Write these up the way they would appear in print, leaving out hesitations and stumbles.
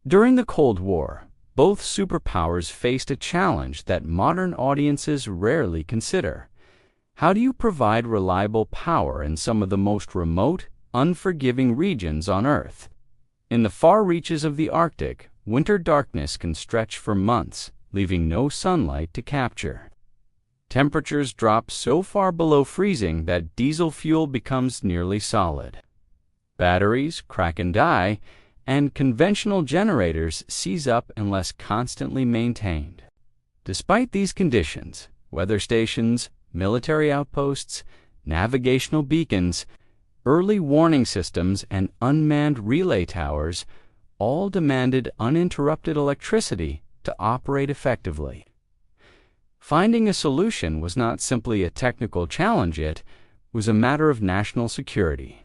During the Cold War, both superpowers faced a challenge that modern audiences rarely consider. How do you provide reliable power in some of the most remote, unforgiving regions on Earth? In the far reaches of the Arctic, winter darkness can stretch for months, leaving no sunlight to capture. Temperatures drop so far below freezing that diesel fuel becomes nearly solid. Batteries crack and die, and conventional generators seize up unless constantly maintained. Despite these conditions, weather stations, military outposts, navigational beacons, early warning systems, and unmanned relay towers all demanded uninterrupted electricity to operate effectively. Finding a solution was not simply a technical challenge, it was a matter of national security.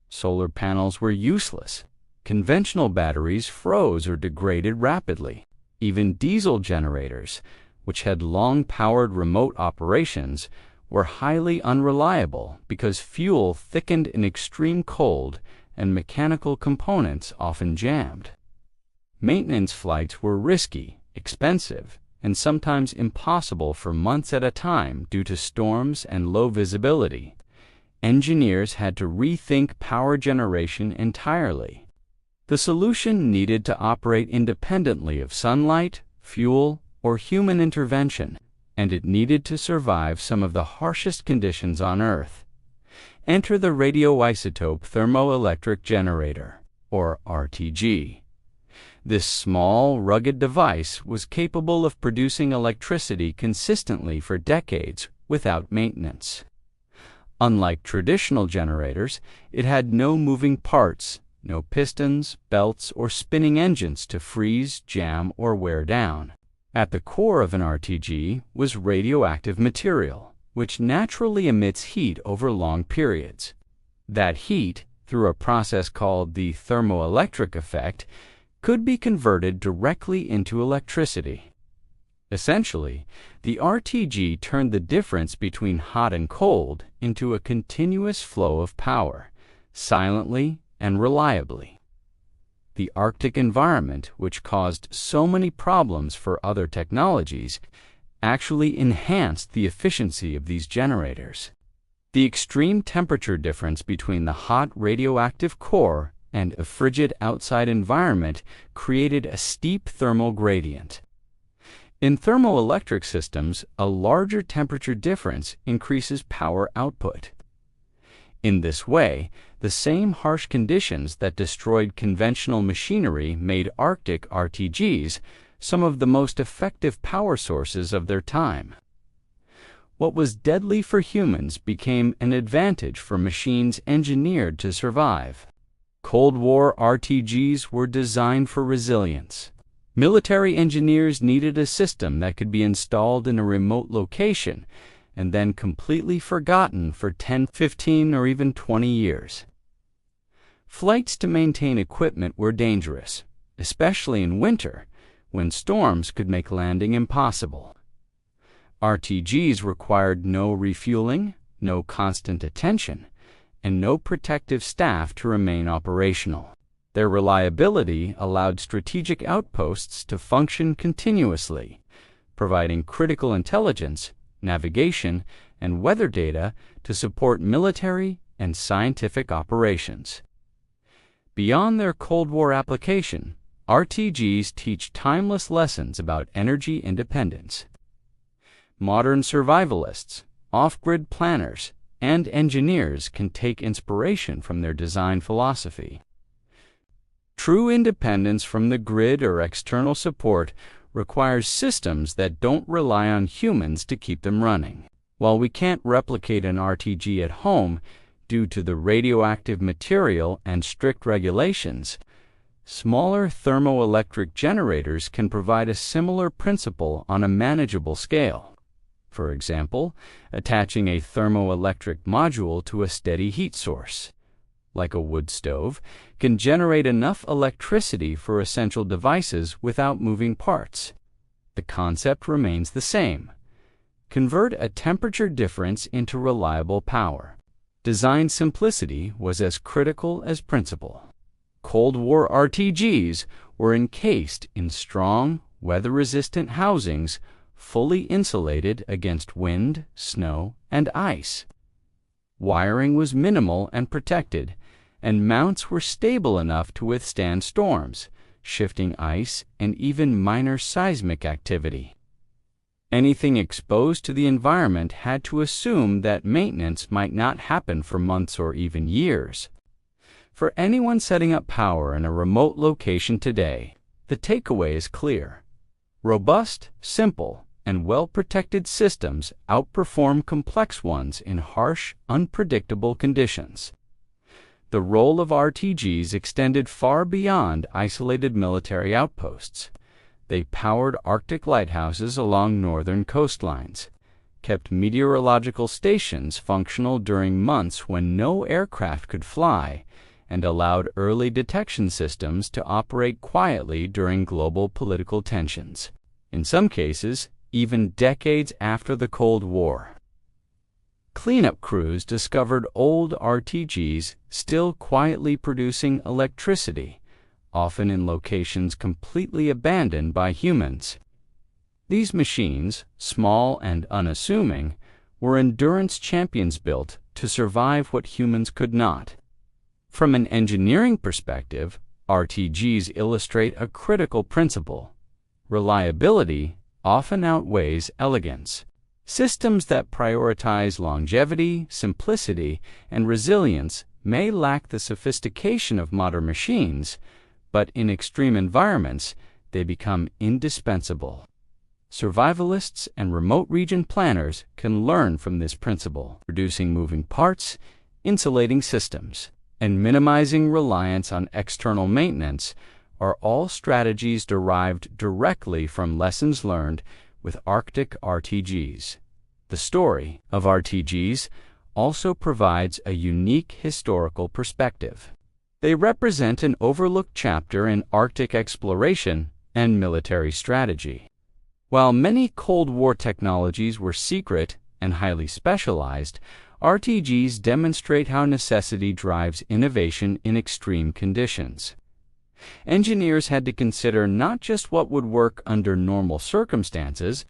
Solar panels were useless. Conventional batteries froze or degraded rapidly. Even diesel generators, which had long powered remote operations, were highly unreliable because fuel thickened in extreme cold and mechanical components often jammed. Maintenance flights were risky, expensive, and sometimes impossible for months at a time due to storms and low visibility. Engineers had to rethink power generation entirely. The solution needed to operate independently of sunlight, fuel, or human intervention, and it needed to survive some of the harshest conditions on Earth. Enter the Radioisotope Thermoelectric Generator, or RTG. This small, rugged device was capable of producing electricity consistently for decades without maintenance. Unlike traditional generators, it had no moving parts, no pistons, belts, or spinning engines to freeze, jam, or wear down. At the core of an RTG was radioactive material, which naturally emits heat over long periods. That heat, through a process called the thermoelectric effect, could be converted directly into electricity. Essentially, the RTG turned the difference between hot and cold into a continuous flow of power, silently and reliably. The Arctic environment, which caused so many problems for other technologies, actually enhanced the efficiency of these generators. The extreme temperature difference between the hot radioactive core and a frigid outside environment created a steep thermal gradient. In thermoelectric systems, a larger temperature difference increases power output. In this way, the same harsh conditions that destroyed conventional machinery made Arctic RTGs some of the most effective power sources of their time. What was deadly for humans became an advantage for machines engineered to survive. Cold War RTGs were designed for resilience. Military engineers needed a system that could be installed in a remote location and then completely forgotten for 10, 15, or even 20 years. Flights to maintain equipment were dangerous, especially in winter, when storms could make landing impossible. RTGs required no refueling, no constant attention, and no protective staff to remain operational. Their reliability allowed strategic outposts to function continuously, providing critical intelligence, navigation, and weather data to support military and scientific operations. Beyond their Cold War application, RTGs teach timeless lessons about energy independence. Modern survivalists, off-grid planners, and engineers can take inspiration from their design philosophy. True independence from the grid or external support requires systems that don't rely on humans to keep them running. While we can't replicate an RTG at home due to the radioactive material and strict regulations, smaller thermoelectric generators can provide a similar principle on a manageable scale. For example, attaching a thermoelectric module to a steady heat source, like a wood stove, can generate enough electricity for essential devices without moving parts. The concept remains the same. Convert a temperature difference into reliable power. Design simplicity was as critical as principle. Cold War RTGs were encased in strong, weather-resistant housings, fully insulated against wind, snow, and ice. Wiring was minimal and protected, and mounts were stable enough to withstand storms, shifting ice, and even minor seismic activity. Anything exposed to the environment had to assume that maintenance might not happen for months or even years. For anyone setting up power in a remote location today, the takeaway is clear. Robust, simple, and well-protected systems outperform complex ones in harsh, unpredictable conditions. The role of RTGs extended far beyond isolated military outposts. They powered Arctic lighthouses along northern coastlines, kept meteorological stations functional during months when no aircraft could fly, and allowed early detection systems to operate quietly during global political tensions, in some cases, even decades after the Cold War. Cleanup crews discovered old RTGs still quietly producing electricity, often in locations completely abandoned by humans. These machines, small and unassuming, were endurance champions built to survive what humans could not. From an engineering perspective, RTGs illustrate a critical principle. Reliability often outweighs elegance. Systems that prioritize longevity, simplicity, and resilience may lack the sophistication of modern machines, but in extreme environments, they become indispensable. Survivalists and remote region planners can learn from this principle, reducing moving parts, insulating systems, and minimizing reliance on external maintenance are all strategies derived directly from lessons learned with Arctic RTGs. The story of RTGs also provides a unique historical perspective. They represent an overlooked chapter in Arctic exploration and military strategy. While many Cold War technologies were secret and highly specialized, RTGs demonstrate how necessity drives innovation in extreme conditions. Engineers had to consider not just what would work under normal circumstances,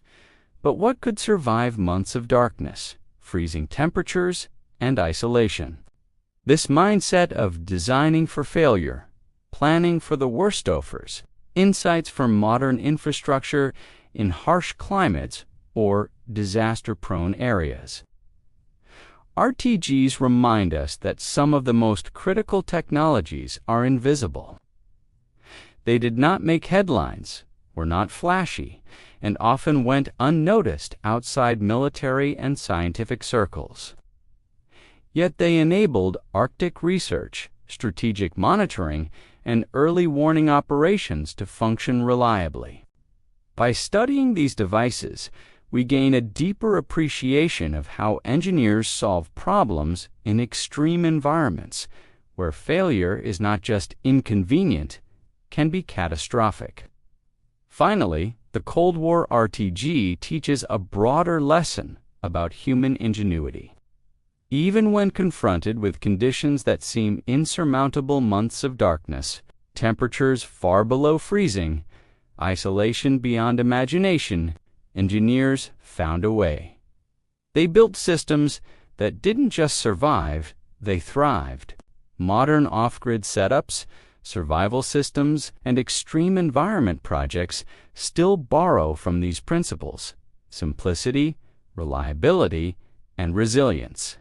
but what could survive months of darkness, freezing temperatures, and isolation. This mindset of designing for failure, planning for the worst offers, insights from modern infrastructure in harsh climates or disaster-prone areas. RTGs remind us that some of the most critical technologies are invisible. They did not make headlines, were not flashy, and often went unnoticed outside military and scientific circles. Yet they enabled Arctic research, strategic monitoring, and early warning operations to function reliably. By studying these devices, we gain a deeper appreciation of how engineers solve problems in extreme environments, where failure is not just inconvenient, can be catastrophic. Finally, the Cold War RTG teaches a broader lesson about human ingenuity. Even when confronted with conditions that seem insurmountable, months of darkness, temperatures far below freezing, isolation beyond imagination, engineers found a way. They built systems that didn't just survive, they thrived. Modern off-grid setups, survival systems, and extreme environment projects still borrow from these principles: simplicity, reliability, and resilience.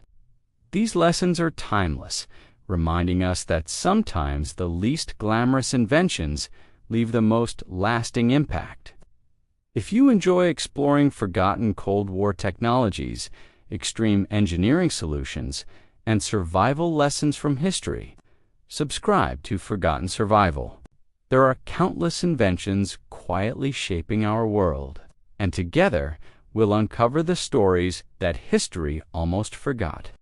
These lessons are timeless, reminding us that sometimes the least glamorous inventions leave the most lasting impact. If you enjoy exploring forgotten Cold War technologies, extreme engineering solutions, and survival lessons from history, subscribe to Forgotten Survival. There are countless inventions quietly shaping our world, and together we'll uncover the stories that history almost forgot.